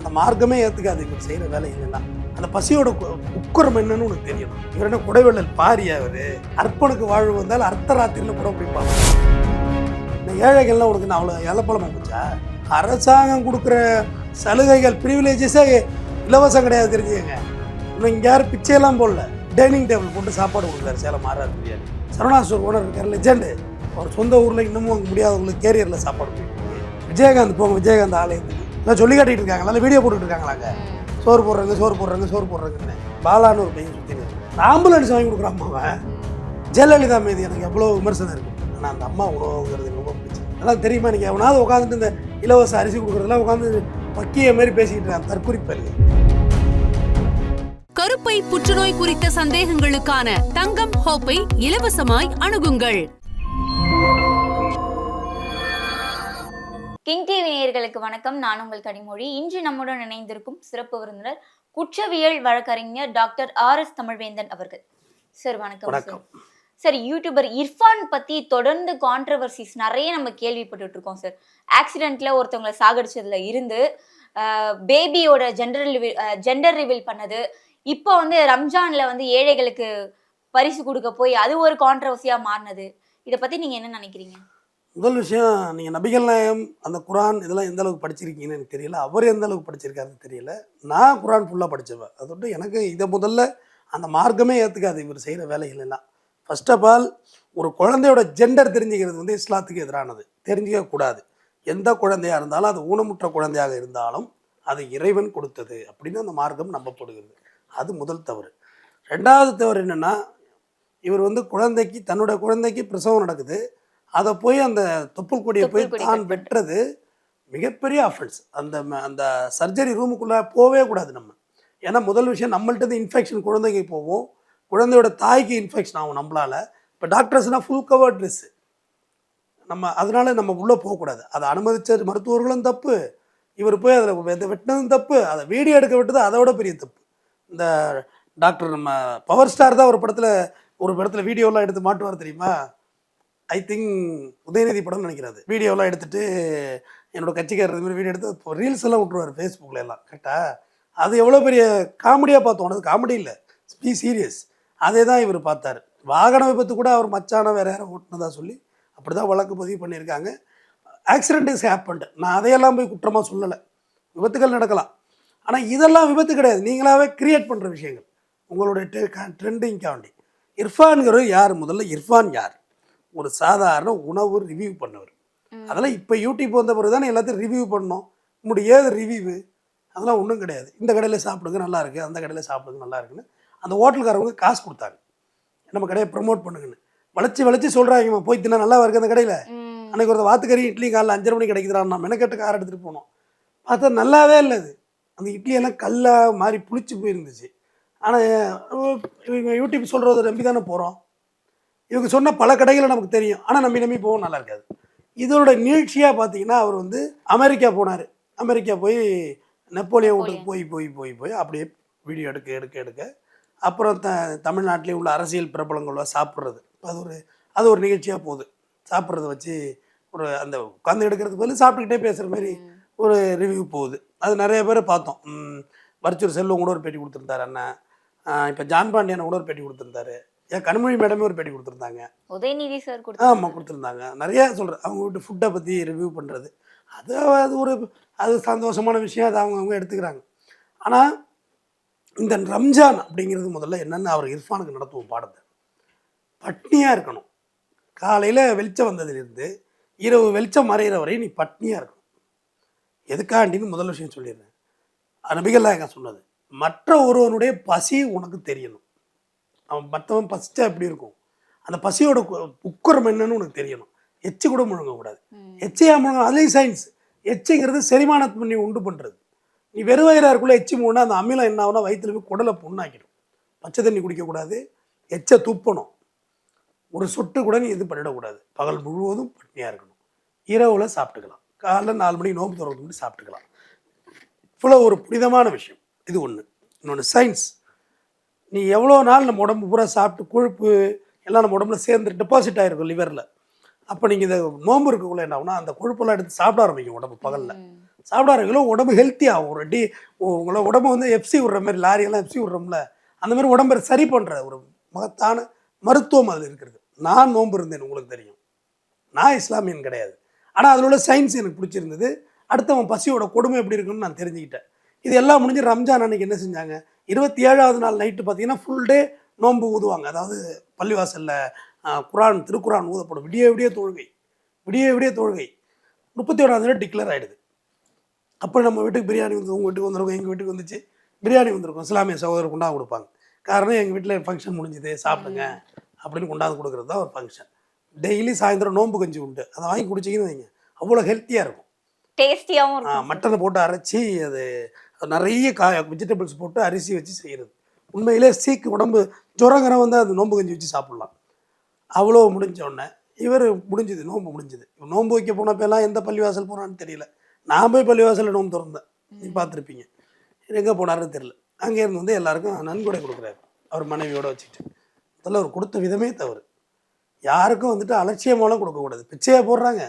அந்த மார்க்கமே ஏற்றுக்காது இவர் செய்கிற வேலைகளெல்லாம். அந்த பசியோட உக்கரம் என்னன்னு உனக்கு தெரியணும். இவர் என்ன குடைவெள்ளல் பாரியா அவர் அர்ப்பனுக்கு வாழ்வு வந்தால் அர்த்தராத்திரியில் கூட பிடிப்பாங்க. இந்த ஏழைகள்லாம் உனக்கு நான் அவ்வளோ இலப்பழமாக போச்சா? அரசாங்கம் கொடுக்குற சலுகைகள் ப்ரிவிலேஜஸே இலவசம் கிடையாது, தெரிஞ்சுக்கங்க. இன்னும் இங்கே யாரும் பிச்சையெல்லாம் போடல. டைனிங் டேபிள் போட்டு சாப்பாடு கொடுக்குறாரு சேலம் மாறாரு பிரியாணி. சரவணா ஸ்டோர் ஓனர் இருக்கார், லெஜெண்டு. அவர் சொந்த ஊரில் இன்னமும் அங்கே முடியாதவங்களுக்கு கேரியரில் சாப்பாடு போயிட்டு. விஜயகாந்த் போங்க, விஜயகாந்த் ஆலயத்துக்கு எல்லாம் சொல்லி காட்டிகிட்டு இருக்காங்க, நல்லா வீடியோ போட்டுட்டு இருக்காங்களாங்க. சோறு போடுறாங்கன்னு பாலான்னு ஒரு பையன் சுற்றி ஆம்புலன்ஸ் வாங்கி கொடுக்குறான் அவன். ஜெயலலிதா மீது எனக்கு எவ்வளோ விமர்சனம் இருக்குது. ஆனால் அந்த அம்மா உணவுங்கிறது ரொம்ப பிடிச்சி. அதெல்லாம் தெரியுமா? எனக்கு எவனாவது உட்காந்துட்டு இந்த இலவச அரிசி கொடுக்குறதுலாம் உட்காந்து பக்கிய மாரி பேசிக்கிட்டு இருக்கான், தற்குறிப்பல்ல. கருப்பை புற்றுநோய் குறித்த சந்தேகங்களுக்கான தங்கம் ஹோப்பை இலவசமாய் அணுகுங்கள். கிங் டிவி நேயர்களுக்கு வணக்கம். நான் உங்கள் கனிமொழி. இன்று நம்முடன் இணைந்திருக்கும் சிறப்பு விருந்தினர் குற்றவியல் வழக்கறிஞர் டாக்டர் RS தமிழ்வேந்தன் அவர்கள். சார் வணக்கம். சார், யூடியூபர் இர்ஃபான் பத்தி தொடர்ந்து கான்ட்ரவர்சிஸ் நிறைய நம்ம கேள்விப்பட்டு இருக்கோம் சார். ஆக்சிடென்ட்ல ஒருத்தவங்களை சாகடிச்சதுல இருந்து பேபியோட ஜெண்டர் ரிவீல் பண்ணது, இப்போ ரம்ஜான்ல ஏழைகளுக்கு பரிசு கொடுக்க போய் அது ஒரு கான்ட்ரவர்சியா மாறினது, இதை பத்தி நீங்க என்ன நினைக்கிறீங்க? முதல் விஷயம், நீங்கள் நபிகள் நாயகம் அந்த குரான் இதெல்லாம் எந்த அளவுக்கு படிச்சிருக்கீங்கன்னு எனக்கு தெரியல. அவர் எந்த அளவுக்கு படிச்சிருக்காருன்னு தெரியல. நான் குரான் ஃபுல்லாக படித்தவன். அதோட எனக்கு இதை முதல்ல அந்த மார்க்கமே ஏற்றுக்காது இவர் செய்கிற வேலைகள் எல்லாம். ஃபர்ஸ்ட் ஆஃப் ஆல், ஒரு குழந்தையோட ஜெண்டர் தெரிஞ்சுக்கிறது இஸ்லாத்துக்கு எதிரானது. தெரிஞ்சிக்கக்கூடாது. எந்த குழந்தையாக இருந்தாலும், அது ஊனமுற்ற குழந்தையாக இருந்தாலும் அது இறைவன் கொடுத்தது அப்படின்னு அந்த மார்க்கம் நம்பப்படுகிறது. அது முதல் தவறு. ரெண்டாவது தவறு என்னென்னா, இவர் குழந்தைக்கு, தன்னோட குழந்தைக்கு பிரசவம் நடக்குது, அதை போய் அந்த தொப்புள் கொடியை போய் தான் வெட்டுறது மிகப்பெரிய அஃபென்ஸ். அந்த சர்ஜரி ரூமுக்குள்ளே போவே கூடாது நம்ம. ஏன்னா முதல் விஷயம், நம்மள்ட்ட இன்ஃபெக்ஷன் குழந்தைக்கு போவோம், குழந்தையோட தாய்க்கு இன்ஃபெக்ஷன் ஆகும் நம்மளால். இப்போ டாக்டர்ஸ்னால் ஃபுல் கவர் ட்ரெஸ்ஸு அதனால நம்ம உள்ளே போகக்கூடாது. அதை அனுமதிச்ச மருத்துவர்களும் தப்பு, இவர் போய் அதில் வெட்டினதும் தப்பு, அதை வீடியோ எடுக்க விட்டது அதோட பெரிய தப்பு. இந்த டாக்டர் நம்ம பவர் ஸ்டார் தான் ஒரு படத்தில் வீடியோலாம் எடுத்து மாட்டுவார் தெரியுமா? ஐ திங்க் உதயநிதி படம்னு நினைக்கிறாரு. வீடியோலாம் எடுத்துகிட்டு என்னோட கட்சிக்காரர் மாதிரி வீடியோ எடுத்து இப்போ ரீல்ஸ் எல்லாம் விட்டுருவார் ஃபேஸ்புக்கில் எல்லாம். கரெக்டாக அது எவ்வளோ பெரிய காமெடியாக பார்த்தோம். அது காமெடி இல்லை, பி சீரியஸ். அதே தான் இவர் பார்த்தார். வாகன விபத்து கூட அவர் மச்சான வேறு யாரும் ஓட்டுனதாக சொல்லி அப்படி தான் வழக்கு பதிவு பண்ணியிருக்காங்க. Accident is happened. நான் அதையெல்லாம் போய் குற்றமாக சொல்லலை. விபத்துகள் நடக்கலாம், ஆனால் இதெல்லாம் விபத்து கிடையாது. நீங்களாகவே கிரியேட் பண்ணுற விஷயங்கள் உங்களுடைய ட்ரெண்டிங்காண்டி. இர்ஃபான்கிற யார்? முதல்ல இர்ஃபான் யார்? ஒரு சாதாரண உணவு ரிவ்யூ பண்ணவர். அதெல்லாம் இப்போ யூடியூப் வந்த பிறகு தானே எல்லாத்தையும் ரிவ்யூ பண்ணோம். முடியாது ரிவ்யூவு அதெல்லாம் ஒன்றும் கிடையாது. இந்த கடையில் சாப்பிடுங்க நல்லா இருக்குது, அந்த கடையில் சாப்பிடுங்க நல்லா இருக்குன்னு அந்த ஹோட்டல்காரவங்க காசு கொடுத்தாங்க, நம்ம கடையை ப்ரமோட் பண்ணுங்கன்னு. வளைச்சி சொல்கிறாங்கம்மா, போய் தின்னா நல்லா இருக்குது அந்த கடையில். அன்றைக்கி ஒரு வாத்துக்கறி இட்லி காலைல 5:30 மணிக்கு கிடைக்குதுறான். நான் மெனக்கெட்டு கார் எடுத்துகிட்டு போனோம். பார்த்தா நல்லாவே இல்லை. அது அந்த இட்லியெல்லாம் கல்லாக மாதிரி புளிச்சு போயிருந்துச்சு. ஆனால் இவங்க யூடியூப் சொல்கிறத நம்பி தானே போகிறோம். இவங்க சொன்ன பல கடைகளை நமக்கு தெரியும், ஆனால் நம்பி போகவும் நல்லா இருக்காது. இதோட நீட்சியாக பார்த்தீங்கன்னா, அவர் அமெரிக்கா போனார். அமெரிக்கா போய் நெப்போலியன் வீட்டுக்கு போய் அப்படியே வீடியோ எடுக்க அப்புறம் தமிழ்நாட்டிலே உள்ள அரசியல் பிரபலங்களோட சாப்பிட்றது, அது ஒரு நிகழ்ச்சியாக போகுது. சாப்பிட்றத வச்சு ஒரு அந்த உட்காந்து எடுக்கிறதுக்கு பதில் சாப்பிட்டுக்கிட்டே பேசுகிற மாதிரி ஒரு ரிவ்யூ போகுது. அது நிறைய பேர் பார்த்தோம். வர்ச்சூர் செல்வம் கூட ஒரு பேட்டி கொடுத்துருந்தாரு அண்ணன். இப்போ ஜான் பாண்டியன் கூட ஒரு பேட்டி கொடுத்துருந்தாரு. ஏன் கனிமொழி மேடமே ஒரு பேட்டி கொடுத்துருந்தாங்க. உதயநிதி சார் ஆமாம் கொடுத்துருந்தாங்க. நிறையா சொல்கிறேன், அவங்க வீட்டு ஃபுட்டை பற்றி ரிவ்யூ பண்ணுறது. அது சந்தோஷமான விஷயம், அதை அவங்க எடுத்துக்கிறாங்க. ஆனால் இந்த ரம்ஜான் அப்படிங்கிறது முதல்ல என்னென்னு அவர் இர்ஃபானுக்கு நடத்துவோம் பாடத்தை. பட்னியாக இருக்கணும். காலையில் வெளிச்சம் வந்ததுலேருந்து இரவு வெளிச்சம் மறைகிற வரை நீ பட்னியாக இருக்கணும். எதுக்காண்டின்னு முதல் விஷயம் சொல்லிடுறேன். நபிகள் நாயகம் சொன்னது, மற்ற ஒருவனுடைய பசி உனக்கு தெரியணும். அவன் மற்றவன் பசிச்சா எப்படி இருக்கும், அந்த பசியோட உக்கரம் என்னன்னு உனக்கு தெரியணும். எச்சு கூட முழுங்கக்கூடாது. எச்சையா முழுங்க, அதுலேயும் சயின்ஸ். எச்சைங்கிறது செரிமானத்து பண்ணி உண்டு பண்ணுறது. நீ வெறும் வயிறாக இருக்குள்ள எச்சு முழுனா அந்த அமிலம் என்ன ஆகுனா வயிற்றுல போய் குடலை புண்ணாக்கிடும். பச்சை தண்ணி குடிக்கக்கூடாது, எச்சை துப்பணும். ஒரு சொட்டு கூட நீ இது பண்ணிடக்கூடாது. பகல் முழுவதும் பட்னியாக இருக்கணும். இரவில் சாப்பிட்டுக்கலாம். காலைல 4 மணிக்கு நோம்பு திறக்க முன்னாடி சாப்பிட்டுக்கலாம். இவ்வளோ ஒரு புனிதமான விஷயம் இது ஒன்று. இன்னொன்று சயின்ஸ். நீ எவ்வளோ நாள் நம்ம உடம்பு பூரா சாப்பிட்டு கொழுப்பு எல்லாம் நம்ம உடம்புல சேர்ந்து டெபாசிட் ஆகிருக்கும் லிவரில். அப்போ நீங்கள் இந்த நோம்பு இருக்கக்குள்ள என்ன ஆகுனா அந்த கொழுப்பெல்லாம் எடுத்து சாப்பிட ஆரம்பிக்கும் உடம்பு பகலில். சாப்பிட ஆரம்பிக்கலாம் உடம்பு ஹெல்த்தி ஆகும். ஒரு உங்களை உடம்பு வந்து எஃப்சி விடுற மாதிரி, லாரியெல்லாம் எஃப்சி விடுறோம்ல, அந்த மாதிரி உடம்பை சரி பண்ணுற ஒரு மகத்தான மருத்துவம் அதில் இருக்கிறது. நான் நோன்பு இருந்தேன், உங்களுக்கு தெரியும். நான் இஸ்லாமியன் கிடையாது. ஆனால் அதில் உள்ள சயின்ஸ் எனக்கு பிடிச்சிருந்தது. அடுத்தவன் பசியோட கொடுமை எப்படி இருக்குன்னு நான் தெரிஞ்சுக்கிட்டேன். இது எல்லாம் முடிஞ்சு ரம்ஜான் அன்னைக்கு என்ன செஞ்சாங்க, 27வது நாள் நைட்டு பார்த்தீங்கன்னா ஃபுல் டே நோன்பு ஊதுவாங்க. அதாவது பள்ளிவாசலில் குரான் திருக்குரான் ஊதப்படும். விடிய தொழுகை, விடிய தொழுகை. 31ஆம் நாள் டிக்ளேர் ஆகிடுது. அப்போ நம்ம வீட்டுக்கு பிரியாணி வந்து உங்கள் வீட்டுக்கு வந்துருக்கும், எங்கள் வீட்டுக்கு வந்துச்சு பிரியாணி வந்திருக்கும். இஸ்லாமிய சகோதரர் கொண்டாந்து கொடுப்பாங்க. காரணம் எங்கள் வீட்டில் ஃபங்க்ஷன் முடிஞ்சுது, சாப்பிடுங்க அப்படின்னு கொண்டாந்து கொடுக்குறது தான் ஒரு ஃபங்க்ஷன். டெய்லி சாயந்தரம் நோன்பு கஞ்சி உண்டு. அதை வாங்கி குடிச்சிங்கன்னு வைங்க, அவ்வளோ ஹெல்த்தியாக இருக்கும், டேஸ்டியாகவும் இருக்கும். மட்டனை போட்டு அரைச்சி அது நிறைய வெஜிடபிள்ஸ் போட்டு அரிசி வச்சு செய்கிறது. உண்மையிலே சீக்கு உடம்பு ஜுரங்கரம் வந்து அது நோன்பு கஞ்சி வச்சு சாப்பிட்லாம். அவ்வளோ முடிஞ்ச உடனே இவர் முடிஞ்சுது, நோன்பு முடிஞ்சுது. நோன்பு வைக்க போனப்பெல்லாம் எந்த பள்ளிவாசல் போனான்னு தெரியல. நான் போய் பள்ளிவாசலில் நோன்பு திறந்தேன், நீ பார்த்துருப்பீங்க. எங்கே போனாருன்னு தெரியல. அங்கேருந்து வந்து எல்லாருக்கும் நன்கொடை கொடுக்குறாரு அவர் மனைவியோடு வச்சுட்டு. அதில் அவர் கொடுத்த விதமே தவறு. யாருக்கும் வந்துட்டு அலட்சியமாலாம் கொடுக்கக்கூடாது. பிச்சையாக போடுறாங்க,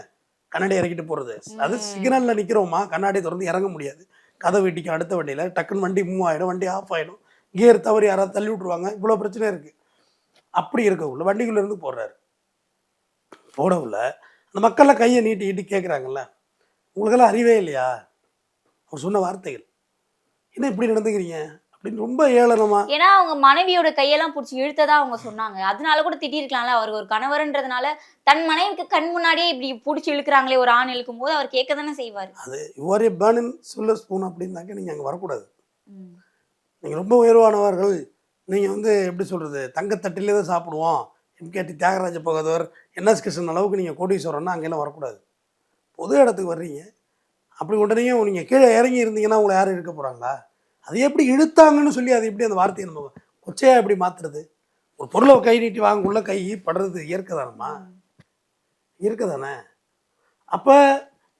கண்ணாடி இறக்கிட்டு போகிறது. அது சிக்னலில் நிற்கிறோமா, கண்ணாடி திறந்து இறங்க முடியாது. கதை வீட்டிக்கு அடுத்த வண்டியில் டக்குன்னு வண்டி மூவ் ஆகிடும், வண்டி ஆஃப் ஆகிடும், கியர் தவறி யாராவது தள்ளி விட்ருவாங்க, இவ்வளோ பிரச்சனை இருக்குது. அப்படி இருக்கக்குள்ள வண்டிக்குள்ளேருந்து போடுறாரு. போடவுள்ள அந்த மக்கள்லாம் கையை நீட்டி கேட்குறாங்கல்ல, உங்களுக்கெல்லாம் அறிவே இல்லையா? அவர் சொன்ன வார்த்தைகள், என்ன இப்படி நடந்துக்கிறீங்க அப்படின்னு ரொம்ப ஏளனமா. ஏன்னா அவங்க மனைவியோட கையெல்லாம் பிடிச்சி இழுத்ததா அவங்க சொன்னாங்க. அதனால கூட திட்டிருக்கலாம்ல. அவர் ஒரு கணவர்ன்றதுனால தன் மனைவிக்கு கண் முன்னாடியே இப்படி பிடிச்சி இழுக்கிறாங்களே ஒரு ஆண் இழுக்கும் போது அவர் கேட்க தானே செய்வார். அது you're a born silver spoon அப்படின்னாக்க நீங்கள் அங்கே வரக்கூடாது. நீங்கள் ரொம்ப உயர்வானவர்கள், நீங்கள் வந்து எப்படி சொல்கிறது, தங்கத்தட்டிலே தான் சாப்பிடுவோம், எம்கேடி தியாகராஜ பகதவர், என்எஸ் கிருஷ்ணன் அளவுக்கு நீங்கள் கோடீஸ்வரன்னா அங்கெல்லாம் வரக்கூடாது. பொது இடத்துக்கு வர்றீங்க, அப்படி உடனே நீங்கள் கீழே இறங்கி இருந்தீங்கன்னா உங்களை யாரும் இருக்க போகிறாங்களா? அது எப்படி இழுத்தாங்கன்னு சொல்லி அது எப்படி அந்த வார்த்தையை நம்ம கொச்சையாக எப்படி மாற்றுறது? ஒரு பொருளை கை நீட்டி வாங்கக்குள்ள கை படுறது இயற்கை தானம்மா, இயற்கை தானே. அப்போ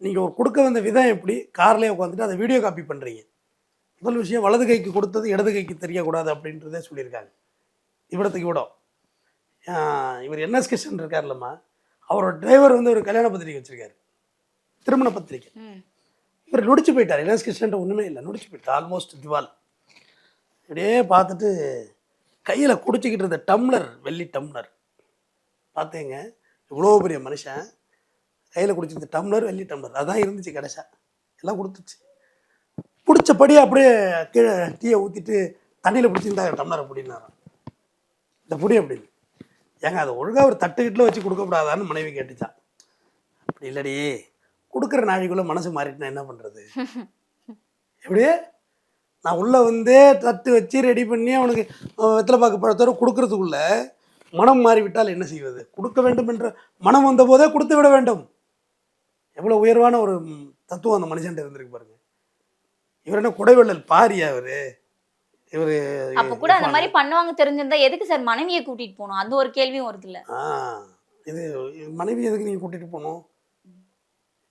நீங்கள் ஒரு கொடுக்க வந்த விதம் எப்படி, கார்லேயே உட்காந்துட்டு அதை வீடியோ காப்பி பண்ணுறீங்க. முதல் விஷயம், வலது கைக்கு கொடுத்தது இடது கைக்கு தெரியக்கூடாது அப்படின்றதே சொல்லியிருக்காங்க. இவ்விடத்துக்கு இவ்விடம் இவர் என்எஸ் கிருஷ்ணன் இருக்கார்லம்மா, அவரோட டிரைவர் வந்து ஒரு கல்யாண பத்திரிக்கை வச்சுருக்காரு, திருமண பத்திரிக்கை. இவர் நொடிச்சு போயிட்டார். என்எஸ் கிருஷ்ணன் ஒன்றுமே இல்லை, நொடிச்சு போயிட்டார், ஆல்மோஸ்ட் திவால். இப்படியே பார்த்துட்டு கையில் குடிச்சிக்கிட்டு இருந்த டம்ளர், வெள்ளி டம்ளர் பார்த்தேங்க. இவ்வளோ பெரிய மனுஷன் கையில் குடிச்சிருந்த டம்ளர், வெள்ளி டம்ளர் அதான் இருந்துச்சு. கடைசா எல்லாம் கொடுத்துச்சு. பிடிச்சபடி அப்படியே கீழே டீயை ஊற்றிட்டு தண்ணியில் பிடிச்சிருந்தா டம்ளர் அப்படின்னாராம். இந்த புடி அப்படின்னு. ஏங்க அதை ஒழுங்காக ஒரு தட்டுக்கிட்டில் வச்சு கொடுக்கக்கூடாதான்னு மனைவி கேட்டுச்சான். அப்படி இல்லடி, கொடுக்குற நாளைக்குள்ளே மனசு மாறிட்டுனா என்ன பண்ணுறது? எப்படியே நான் உள்ளே வந்து தட்டு வச்சு ரெடி பண்ணி அவனுக்கு வெத்தலை பாக்கு பழத்தோட கொடுக்கறதுக்குள்ள மனம் மாறிவிட்டால் என்ன செய்வது? கொடுக்க வேண்டும் என்ற மனம் வந்த போதே கொடுத்து விட வேண்டும். எவ்வளோ உயர்வான ஒரு தத்துவம் அந்த மனுஷன்ட்டு இருந்திருக்கு பாருங்க. இவர் என்ன குடைவள்ளல் பாரியா இவர்? இவர் அப்போ கூட அந்த மாதிரி பண்ணுவாங்க தெரிஞ்சிருந்தா எதுக்கு சார் மனைவியை கூட்டிட்டு போகணும்? அது ஒரு கேள்வியும் வருது இல்லை. இது மனைவி எதுக்கு நீங்கள் கூட்டிகிட்டு போகணும்?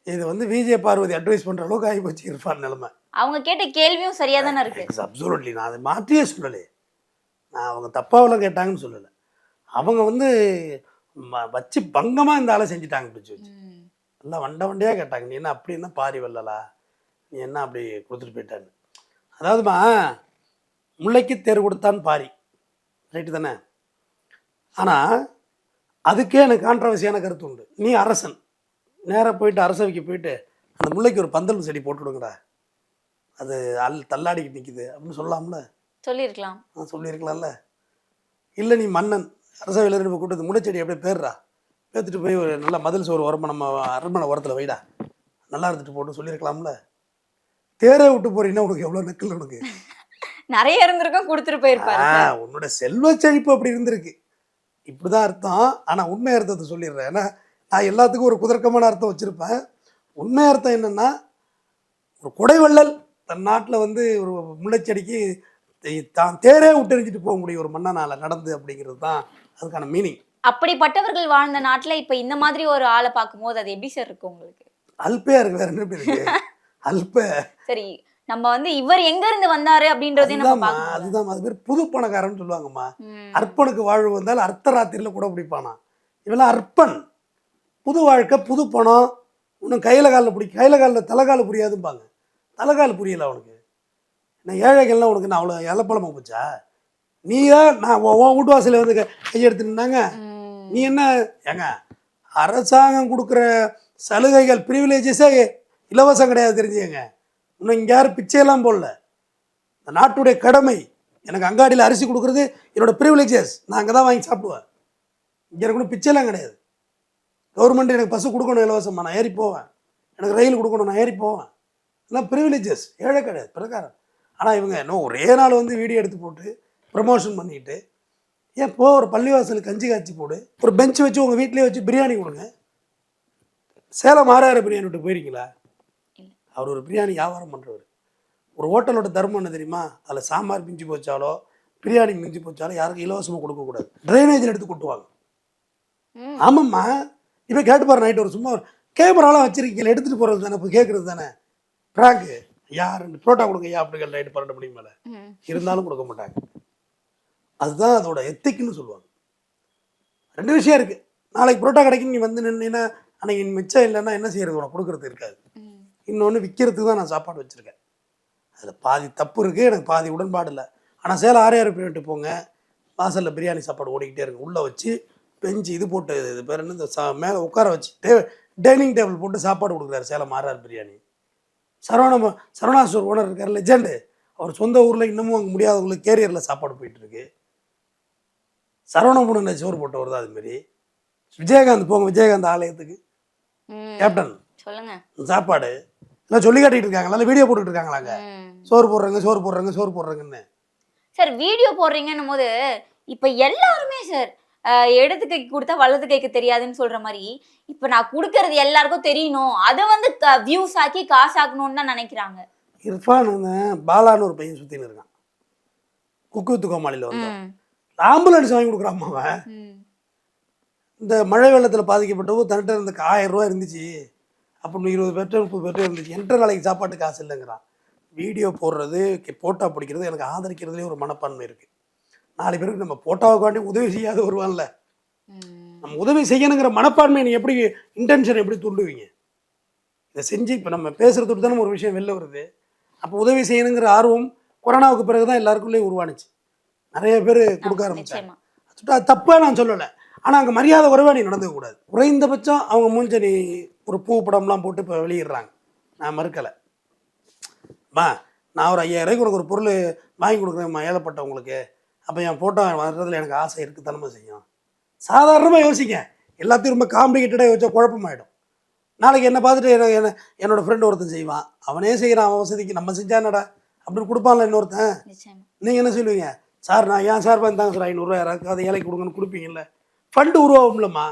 இது வந்து விஜய் பார்வதி அட்வைஸ் பண்ணுற அளவுக்கு ஆகி போச்சு இர்ஃபான் நிலைமை. அவங்க கேட்ட கேள்வியும் சரியாக தானே இருக்கு. அப்சல்யூட்லி, நான் அதை மாற்றியே சொல்லலை. நான் அவங்க தப்பாவெல்லாம் கேட்டாங்கன்னு சொல்லலை. அவங்க வந்து வச்சு பங்கமாக இந்த ஆளை செஞ்சுட்டாங்க, பிடிச்சி வச்சு எல்லாம் வண்டியாக கேட்டாங்க. நீ என்ன அப்படி என்ன பாரி வரலா, நீ என்ன அப்படி கொடுத்துட்டு போயிட்டான்னு. அதாவதுமா, முல்லைக்கு தேர் கொடுத்தான் பாரி, ரைட்டு தானே? ஆனால் அதுக்கே எனக்கு கான்ட்ரவர்சியான கருத்து உண்டு. நீ அரசன், நேராக போயிட்டு அரசவைக்கு போயிட்டு அந்த முல்லைக்கு ஒரு பந்தல் செடி போட்டு விடுங்கடா, அது தள்ளாடிக்கிட்டு நிற்கிது அப்படின்னு சொல்லலாம்ல? சொல்லியிருக்கலாம். சொல்லியிருக்கலாம்ல. இல்லை நீ மன்னன், அரசவையில் இருந்து கூப்பிட்டு முல்லைச்செடி அப்படியே பேர்றா, பேத்துட்டு போய் ஒரு நல்ல மதில் சோறு உரமா நம்ம அரண்மனை உரத்தில் வைடா, நல்லா இருந்துட்டு போட்டு சொல்லியிருக்கலாம்ல? தேரை விட்டு போறீங்கன்னா உனக்கு எவ்வளோ நக்கல்? உனக்கு நிறைய இருந்திருக்கும், கொடுத்துட்டு போயிருப்பாரு. உன்னோட செல்வ செழிப்பு அப்படி இருந்திருக்கு, இப்படிதான் அர்த்தம். ஆனால் உண்மை அர்த்தத்தை சொல்லிடுறேன். ஏன்னா நான் எல்லாத்துக்கும் ஒரு குதர்க்கமான அர்த்தம் வச்சுருப்பேன். உண்மை அர்த்தம் என்னென்னா, ஒரு குடைவள்ளல் தன் நாட்டில் வந்து ஒரு முல்லைச்செடிக்கு தான் தேரே விட்டெறிஞ்சிட்டு போக முடியும் ஒரு மன்னனால் நடந்து, அப்படிங்கிறது தான் அதுக்கான மீனிங். அப்படிப்பட்டவர்கள் வாழ்ந்த நாட்டில் இப்போ இந்த மாதிரி ஒரு ஆளை பார்க்கும்போது அது எப்படி சார் இருக்கு உங்களுக்கு? அல்பையா இருக்கு, வேற என்ன இருக்கு? அல்ப. சரி, நம்ம வந்து இவர் எங்க இருந்து வந்தாரு அப்படின்றதே நம்ம பார்க்கணும். அதுதான், அது பேர் புது பணக்காரன்னு சொல்லுவாங்கம்மா. அர்ப்பனுக்கு வாழ்வு வந்தால் அர்த்தராத்திரியில் கூட பிடிப்பானா. இவெல்லாம் அர்ப்பன், புது வாழ்க்கை, புது பணம், இன்னும் கையில் காலில் தலைகாலில் புரியாதும்பாங்க. தலைகால் புரியல அவனுக்கு. நான் ஏழைகள்லாம் உனக்கு நான் அவ்வளோ இலப்பழமாக போச்சா? நீ தான் நான் உன் வீட்டு வாசலில் வந்து கையெடுத்துனாங்க. நீ என்ன ஏங்க அரசாங்கம் கொடுக்குற சலுகைகள் ப்ரிவிலேஜஸே இலவசம் கிடையாது தெரிஞ்சுங்க. இன்னும் இங்கே யாரும் பிச்சையெல்லாம் போடல. இந்த நாட்டுடைய கடமை. எனக்கு அங்காடியில் அரிசி கொடுக்குறது என்னோட ப்ரிவிலேஜஸ். நான் அங்கே தான் வாங்கி சாப்பிடுவேன். இங்கே இருக்கணும் பிச்சைலாம் கிடையாது. கவர்மெண்ட் எனக்கு பஸ்ஸு கொடுக்கணும் இலவசமாக, நான் ஏறி போவேன். எனக்கு ரயில் கொடுக்கணும், நான் ஏறி போவேன். இதெல்லாம் ப்ரிவிலேஜஸ், ஏழை கிடையாது, பிரகாரம். ஆனால் இவங்க இன்னும் ஒரே நாள் வந்து வீடியோ எடுத்து போட்டு ப்ரமோஷன் பண்ணிட்டு, ஏன் போ ஒரு பள்ளிவாசலுக்கு கஞ்சி காய்ச்சி போடு, ஒரு பெஞ்ச் வச்சு உங்கள் வீட்டிலே வச்சு பிரியாணி கொடுங்க. சேலம் ஆறாயிரம் பிரியாணி விட்டு போயிருக்கீங்களா? அவர் ஒரு பிரியாணி வியாபாரம் பண்ணுறவர். ஒரு ஹோட்டலோட தர்மம் என்ன தெரியுமா? அதில் சாம்பார் மிஞ்சி போச்சாலோ பிரியாணி மிஞ்சி போச்சாலோ யாருக்கும் இலவசமாக கொடுக்கக்கூடாது. ட்ரைனேஜில் எடுத்து கொட்டுவாங்க. ஆமாம்மா, இப்போ கேட்டு பாரு, நைட்டு ஒரு சும்மா கேமராலாம் வச்சிருக்கீங்க, எடுத்துகிட்டு போகிறது தானே, இப்போ கேட்குறது தானே ப்ராங்கு. யார் புரோட்டா கொடுங்க ஐயா அப்படி நைட்டு 12 மணிக்கு மேலே இருந்தாலும் கொடுக்க மாட்டாங்க. அதுதான் அதோட எத்திக்னு சொல்லுவாங்க. 2 விஷயம் இருக்குது. நாளைக்கு புரோட்டா கிடைக்கும், நீ வந்து நின்னா அன்னைக்கு மிச்சம் இல்லைன்னா என்ன செய்யறது? உனக்கு கொடுக்குறது இருக்காது. இன்னொன்று விற்கிறதுக்கு தான் நான் சாப்பாடு வச்சுருக்கேன். அதில் பாதி தப்பு இருக்குது, எனக்கு பாதி உடன்பாடு இல்லை. ஆனால் சேலம் 6000 பிரியாணி போங்க, வாசலில் பிரியாணி சாப்பாடு ஓடிக்கிட்டே இருக்கு. உள்ளே வச்சு பெஞ்சு இது போட்டு இது பேர் என்ன, இந்த மேலே உட்கார வச்சு டைனிங் டேபிள் போட்டு சாப்பாடு கொடுக்குறாரு சேலம் 6000 பிரியாணி. சரவணா ஸ்டோர் ஓனர் இருக்கார், லெஜெண்டு. அவர் சொந்த ஊரில் இன்னமும் அங்கே முடியாதவங்களுக்கு கேரியரில் சாப்பாடு போயிட்டுருக்கு. சரவணபுரம் சோறு போட்டவர் தான் அதுமாரி. விஜயகாந்த் போங்க, விஜயகாந்த் ஆலயத்துக்கு கேப்டன் சொல்லுங்க, சாப்பாடு எல்லாம் சொல்லி காட்டிட்டு இருக்காங்களா, வீடியோ போட்டுட்டு இருக்காங்களாங்க, சோறு போடுறாங்க சோறு போடுறாங்க சோறு போடுறாங்கன்னு. சார் வீடியோ போடுறீங்கன்னும் போது இப்போ எல்லாருமே சார் இடது கைக்கு கொடுத்தா வலது கைக்கு தெரியாதுன்னு சொல்ற மாதிரி, இப்போ நான் கொடுக்கறது எல்லாருக்கும் தெரியணும், அதை வந்து வியூஸ் ஆக்கி காசாக்கணும்னு தான் நினைக்கிறாங்க. இர்ஃபான் பாலான்னு ஒரு பையன் சுத்தின்னு இருக்கான், குக்கு வித்து கோமாளியில் வந்து ஆம்புலன்ஸ் வாங்கி கொடுக்குறான் அவன். இந்த மழை வெள்ளத்தில் பாதிக்கப்பட்டவோ தன்னிட்ட இருந்த 1000 ரூபா இருந்துச்சு, அப்படின்னு 20 பேர்ட்ட 30 பேர்ட்ட இருந்துச்சு, என்ற நாளைக்கு சாப்பாட்டு காசு இல்லைங்கிறான். வீடியோ போடுறது போட்டோ பிடிக்கிறது எனக்கு ஆதரிக்கிறதுலேயே ஒரு மனப்பான்மை இருக்குது. 4 பேருக்கு நம்ம போட்டோவுக்காண்டி உதவி செய்யாத வருவான்ல, நம்ம உதவி செய்யணுங்கிற மனப்பான்மை நீ எப்படி, இன்டென்ஷன் எப்படி தூண்டுவீங்க? இதை செஞ்சு இப்போ நம்ம பேசுகிறதுக்கு தானே ஒரு விஷயம் வெளில வருது. அப்போ உதவி செய்யணுங்கிற ஆர்வம் கொரோனாவுக்கு பிறகு தான் எல்லாருக்குள்ளேயும் உருவானுச்சு. நிறைய பேர் கொடுக்க ஆரம்பிச்சாங்க. அது தப்பாக நான் சொல்லலை, ஆனால் அங்கே மரியாதை குறைவாக நீ நடந்துக்கக்கூடாது. குறைந்தபட்சம் அவங்க மூஞ்ச நீ ஒரு பூ படம்லாம் போட்டு இப்போ வெளியிடுறாங்க, நான் மறுக்கலை. நான் ஒரு 5000 ரூபாய்க்கு உனக்கு ஒரு பொருள் வாங்கி கொடுக்குறேன் ஏழப்பட்டவங்களுக்கு, அப்போ என் ஃபோட்டோ வர்றதுல எனக்கு ஆசை இருக்குது தானே செய்யும். சாதாரணமாக யோசிங்க, எல்லாத்தையும் ரொம்ப காம்ப்ளிகேட்டடாக யோசிச்சா குழப்பமாயிடும். நாளைக்கு என்னை பார்த்துட்டு என்னோடய ஃப்ரெண்டு ஒருத்தன் செய்வான், அவனே செய்கிறான், அவன் வசதிக்கு நம்ம செஞ்சானடா அப்படின்னு கொடுப்பான்ல இன்னொருத்தன். நீங்கள் என்ன சொல்லுவீங்க? சார் நான் ஏன் சார் தாங்க சார் 500 ரூபா யாராவது அதை ஏழைக்கு கொடுங்கன்னு கொடுப்பீங்கல்ல. ஃபண்டு உருவாகும்லம்மா.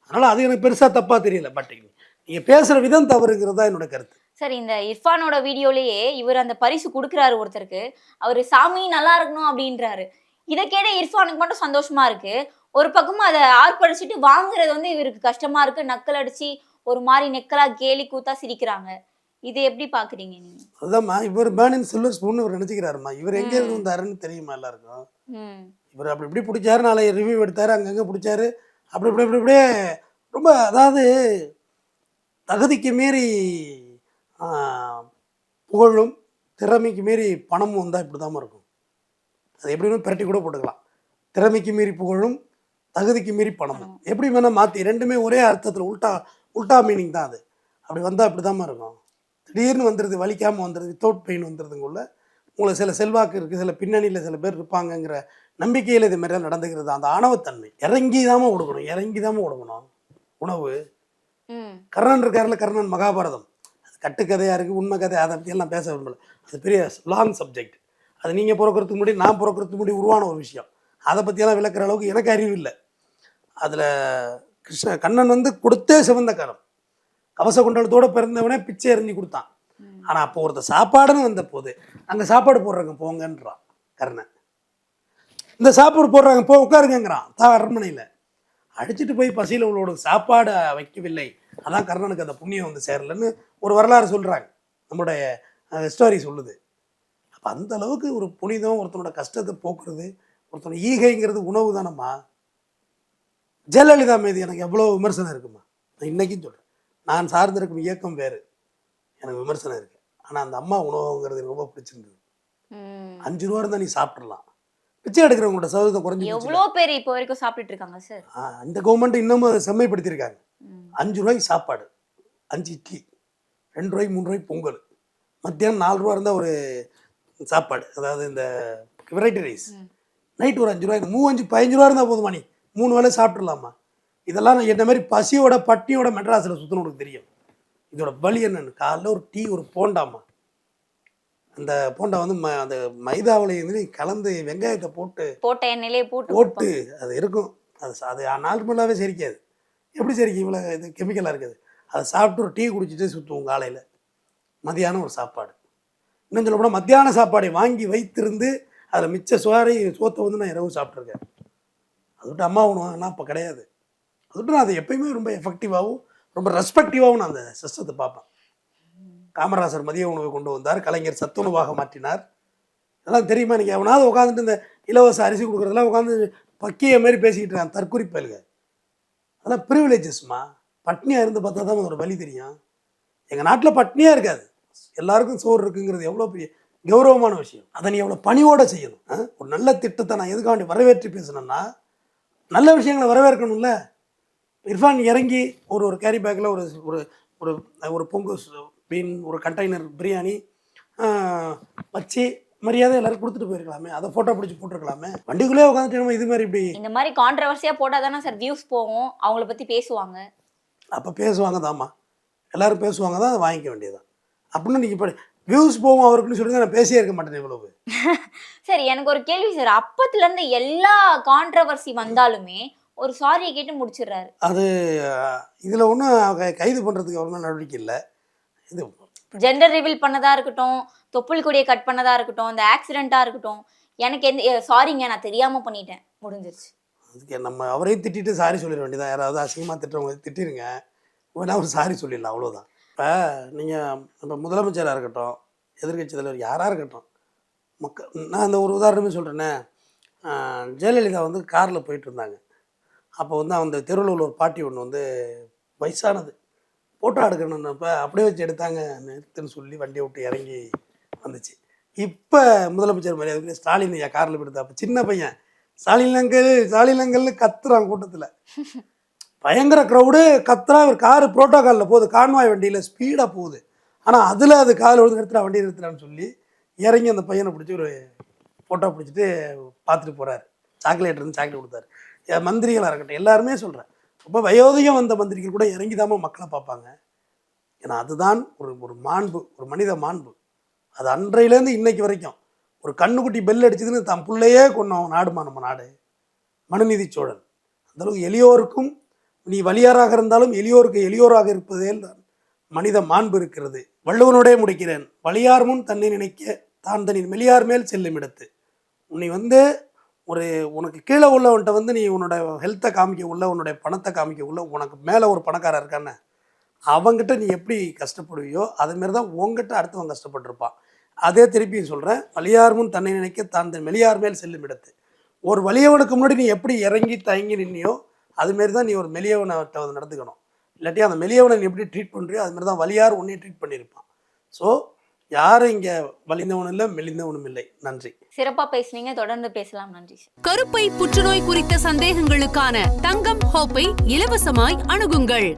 அதனால் அது எனக்கு பெருசாக தப்பாக தெரியல. பட் நீங்கள் பேசுகிற விதம் தவறுங்கிறது தான் என்னோட கருத்து. சார் இந்த இர்ஃபானோட வீடியோலேயே இவர் அந்த பரிசு கொடுக்குறாரு ஒருத்தருக்கு, அவர் சாமி நல்லா இருக்கணும் அப்படின்றாரு. இதை கேட்ட இர்ஃபானுக்கு மட்டும் சந்தோஷமா இருக்கு, ஒரு பக்கமும் அதை ஆர்ப்பரிச்சுட்டு வாங்குறது வந்து இவருக்கு கஷ்டமா இருக்கு, நக்கல் அடிச்சு ஒரு மாதிரி நெக்கலா கேலி கூத்தா சிரிக்கிறாங்க. இதை எப்படி பாக்குறீங்க நீங்க? அதுதான்மா, இவர் பேர்னிங் சில்வர் ஸ்பூன் இவர் நினைச்சுக்கிறாருமா. இவர் எங்கே இருந்து வந்தாருன்னு தெரியுமா எல்லாருக்கும்? இவர் அப்படி இப்படி பிடிச்சாரு, நாளை ரிவ்யூ எடுத்தாரு, அங்கங்கே பிடிச்சாரு, அப்படி இப்படி இப்படி இப்படியே ரொம்ப, அதாவது தகுதிக்கு மீறி புகழும் திறமைக்கு மீறி பணமும் வந்தால் இப்படி தான் இருக்கும். அது எப்படின்னு பிரட்டி கூட போட்டுக்கலாம். திறமைக்கு மீறி புகழும் தகுதிக்கு மீறி பணமும் எப்படி வேணால் மாற்றி, ரெண்டுமே ஒரே அர்த்தத்தில் உல்டா மீனிங் தான். அது அப்படி வந்தால் இப்படி தான் இருக்கும். திடீர்னு வந்துடுது, வலிக்காமல் வந்துடுது, வித்தவுட் பெயின் வந்துடுதுங்குள்ள உங்களுக்கு சில செல்வாக்கு இருக்குது, சில பின்னணியில் சில பேர் இருப்பாங்கங்கிற நம்பிக்கையில் இது மாதிரிலாம் நடந்துக்கிறது. அந்த ஆணவத்தன்மை இறங்கி தாம கொடுக்கணும் உணவு. கர்ணன் இருக்காருல, கர்ணன் மகாபாரதம், அது கட்டுக்கதையாக இருக்குது, உண்மை கதை, அதை பற்றியெல்லாம் பேச விரும்பலை. அது பெரிய லாங் சப்ஜெக்ட். அது நீங்கள் பிறக்கிறதுக்கு முன்னாடி நான் பிறக்கிறதுக்கு முன்னாடி உருவான ஒரு விஷயம். அதை பற்றியெல்லாம் விளக்குற அளவுக்கு எனக்கு அறிவு இல்லை. அதில் கண்ணன் வந்து கொடுத்தே சிவந்த கரம், கவச குண்டலத்தோடு பிறந்தவனே பிச்சை எறிஞ்சு கொடுத்தான். ஆனால் அப்போ ஒருத்தர் சாப்பாடுன்னு வந்த போது அங்கே சாப்பாடு போடுறாங்க போங்கன்றான் கர்ணன். இந்த சாப்பாடு போடுறாங்க போ உட்காருங்கிறான் அரண்மனையில். அடிச்சுட்டு போய் பசியில் உள்ளோட சாப்பாடு வைக்கவில்லை, அதான் கர்ணனுக்கு அந்த புண்ணியம் வந்து சேரலன்னு ஒரு வரலாறு சொல்கிறாங்க, நம்முடைய ஸ்டோரி சொல்லுது. அப்போ அந்த அளவுக்கு ஒரு புனிதம், ஒருத்தனோட கஷ்டத்தை போக்குறது, ஒருத்தனோட ஈகைங்கிறது உணவு தானம்மா. ஜெயலலிதா மீது எனக்கு எவ்வளோ விமர்சனம் இருக்குமா, நான் இன்றைக்கும் சொல்கிறேன். நான் சார்ந்திருக்கும் இயக்கம் வேறு, எனக்கு விமர்சனம் இருக்குது. ஆனால் அந்த அம்மா உணவுங்கிறது எனக்கு ரொம்ப பிடிச்சிருந்தது. ம். 5 ரூபா இருந்தால் நீ சாப்பிட்றலாம். பிச்சை எடுக்கிறவங்களோட சதவீதம் குறைஞ்சி போச்சு. எவ்வளோ பேர் இப்போ வரைக்கும் சாப்பிட்டுட்டு இருக்காங்க சார். இந்த கவர்மெண்ட் இன்னமும் அதை செம்மைப்படுத்தியிருக்காங்க. ம். 5 ரூபாய்க்கு சாப்பாடு, 5 இட்லி, 2 ரூபாய்க்கு 3 ரூபாய்க்கு பொங்கல், மத்தியானம் 4 ரூபா இருந்தால் ஒரு சாப்பாடு, அதாவது இந்த வெரைட்டி ரைஸ், நைட் ஒரு 5 ரூபாய்க்கு 15 ரூபா இருந்தால் போதுமா, நீ 3 வேளை சாப்பிட்றலாமா? இதெல்லாம் நான் என்ன மாதிரி பசியோட பட்டினியோட மெட்ராஸில் சுற்றணுக்கு தெரியும். இதோட வலி என்னன்னு, காலைல ஒரு டீ ஒரு போண்டாமா, அந்த போண்டா வந்து அந்த மைதாவில் இருந்து கலந்து வெங்காயத்தை போட்ட எண்ணெயிலே போட்டு அது இருக்கும். அது நார்மலாகவே செரிக்காது. எப்படி செரிக்கும்? இவ்வளோ இது கெமிக்கலாக இருக்குது. அதை சாப்பிட்டு ஒரு டீ குடிச்சிட்டு சுற்றுவோம் காலையில். மதியானம் ஒரு சாப்பாடு. இன்னும் சொல்ல போனால் மத்தியான சாப்பாடை வாங்கி வைத்திருந்து அதில் மிச்ச சோத்தை வந்து நான் இரவு சாப்பிட்ருக்கேன். அதை விட்டு அம்மா உணவுனா இப்போ கிடையாது. அதை விட்டு நான் அதை எப்பயுமே ரொம்ப எஃபெக்டிவாகவும் ரொம்ப ரெஸ்பெக்டிவாகவும் நான் அந்த சிஸ்டத்தை பார்ப்பேன். காமராசர் மதிய உணவை கொண்டு வந்தார், கலைஞர் சத்துணவாக மாற்றினார். இதெல்லாம் தெரியுமா? நீங்கள் எவனாவது உட்காந்துட்டு இந்த இலவச அரிசி கொடுக்குறதெல்லாம் உட்காந்து பக்கிய மாரி பேசிக்கிட்டு இருக்கான் தற்குறிப்பயலுங்க. அதெல்லாம் ப்ரிவிலேஜஸ்மா. பட்னியாக இருந்து பார்த்தா தான் ஒரு வழி தெரியும். எங்கள் நாட்டில் பட்னியாக இருக்காது, எல்லாருக்கும் சோறு இருக்குங்கிறது எவ்வளோ பெரிய கௌரவமான விஷயம். அதை நீ எவ்வளோ பணிவோடு செய்யணும். ஒரு நல்ல திட்டத்தை நான் எதுக்காண்டி வரவேற்றி பேசணும்னா, நல்ல விஷயங்களை வரவேற்கணும்ல. இர்ஃபான் இறங்கி ஒரு கேரி பேக்கில் ஒரு பொங்கு மீன், ஒரு கண்டெய்னர் பிரியாணி வச்சு மரியாதை எல்லாரும் கொடுத்துட்டு போயிருக்கலாமே. அதை ஃபோட்டோ பிடிச்சி போட்டிருக்கலாமே. வண்டிக்குள்ளே உட்காந்துட்டு நம்ம இது மாதிரி இப்படி இந்த மாதிரி கான்ட்ரவர்சியாக போட்டால் தானே சார் வியூஸ் போகும், அவங்கள பற்றி பேசுவாங்க. அப்போ பேசுவாங்க தாம்மா, எல்லோரும் பேசுவாங்க தான், அதை வாங்கிக்க வேண்டியதான். அப்படின்னு நீங்கள் இப்போ வியூஸ் போகும் அவருக்குன்னு சொல்லி தான் நான் பேசியே இருக்க மாட்டேன் இவ்வளவு. சரி, எனக்கு ஒரு கேள்வி சார். அப்பத்துலேருந்து எல்லா கான்ட்ரவர்சி வந்தாலுமே ஒரு சாரியை கேட்டு முடிச்சிடுறாரு. அது இதில் ஒன்றும் கைது பண்ணுறதுக்கு ஒன்றும் நடவடிக்கை இல்லை. இது ஜெண்டர் ரிவீல் பண்ணதா இருக்கட்டும், தொப்புள் கொடியை கட் பண்ணதா இருக்கட்டும், இந்த ஆக்சிடென்ட்டாக இருக்கட்டும், எனக்கு சாரிங்க நான் தெரியாமல் பண்ணிட்டேன், முடிஞ்சிருச்சு. அதுக்கு நம்ம அவரையும் திட்டிட்டு சாரி சொல்லிட வேண்டியதான். யாராவது அசிங்கமாக திட்டுறவங்க திட்டிருங்க, வேணா ஒரு சாரி சொல்லிடலாம், அவ்வளோதான். இப்போ நீங்கள் நம்ம முதலமைச்சராக இருக்கட்டும், எதிர்கட்சி தலைவர் யாராக இருக்கட்டும், நான் அந்த ஒரு உதாரணமே சொல்கிறேன்னே. ஜெயலலிதா வந்து காரில் போயிட்டு இருந்தாங்க. அப்போ வந்து அந்த தெருவில் உள்ள ஒரு பாட்டி ஒன்று வந்து வயசானது ஃபோட்டோ எடுக்கணுன்னப்போ அப்படியே வச்சு எடுத்தாங்க. நிறுத்துன்னு சொல்லி வண்டியை விட்டு இறங்கி வந்துச்சு. இப்போ முதலமைச்சர் மரியாதை ஸ்டாலின் ஐயா காரில் போயிட்டு, அப்போ சின்ன பையன் ஸ்டாலினங்கள்னு கத்துறான் கூட்டத்தில். பயங்கர க்ரௌடு கத்துறான். ஒரு காரு ப்ரோட்டோகாலில் போகுது, கான்வாய் வண்டியில் ஸ்பீடாக போகுது. ஆனால் அதில் அது காரில் வந்து நிறுத்துறா, வண்டியை நிறுத்துறான்னு சொல்லி இறங்கி அந்த பையனை பிடிச்சி ஒரு ஃபோட்டோ பிடிச்சிட்டு பார்த்துட்டு போகிறாரு. சாக்லேட் இருந்து சாக்லேட் கொடுத்தாரு. மந்திரிகளாக இருக்கட்டும் எல்லாருமே சொல்கிறேன், ரொம்ப வயோதிகம் வந்த மந்திரிகள் கூட இறங்கி தான் மக்களை பார்ப்பாங்க. ஏன்னா அதுதான் ஒரு மாண்பு, ஒரு மனித மாண்பு. அது அன்றையிலேருந்து இன்னைக்கு வரைக்கும். ஒரு கண்ணுக்குட்டி பெல் அடிச்சதுன்னு தன் பிள்ளையே கொண்டோம் நாடுமா நம்ம நாடு. மனுநீதி சோழன் அந்தளவுக்கு எளியோருக்கும், நீ வலியாராக இருந்தாலும் எளியோருக்கு எளியோராக இருப்பதே தான் மனித மாண்பு இருக்கிறது. வள்ளுவனோடே முடிக்கிறேன். வலியார் முன் தன்னை நினைக்க தான் தன்னின் மெலியார் மேல் செல்லும் இடத்து. உன்னை வந்து உனக்கு கீழே உள்ளவன்ட்ட வந்து நீ உன்னோட ஹெல்த்தை காமிக்க உள்ள, உன்னுடைய பணத்தை காமிக்க உள்ள, உனக்கு மேலே ஒரு பணக்காரன் இருக்கானே அவங்ககிட்ட நீ எப்படி கஷ்டப்படுவியோ அதேமாரி தான் உங்ககிட்ட அடுத்தவன் கஷ்டப்பட்டுருப்பான். அதே திருப்பியும் சொல்கிறேன், வலியார் முன் தன்னை நினைக்க தான் தன் மெலியார் மேல் செல்லும் இடத்து. ஒரு வலியவனுக்கு முன்னாடி நீ எப்படி இறங்கி தயங்கி நின்னியோ அதுமாரி தான் நீ ஒரு மெலியவனை நடந்துக்கணும். இல்லாட்டி அந்த மெலியவனை நீ எப்படி ட்ரீட் பண்ணுறியோ அதுமாரி தான் வலியார் உன்னையே ட்ரீட் பண்ணியிருப்பான். ஸோ யாரும் இங்கே வலிந்தவனும் இல்லை மெலிந்தவனும் இல்லை. நன்றி. சிறப்பாக பேசுனீங்க, தொடர்ந்து பேசலாம். நன்றி. கருப்பை புற்றுநோய் குறித்த சந்தேகங்களுக்கான தங்கம் ஹோப்பை இலவசமாய் அணுகுங்கள்.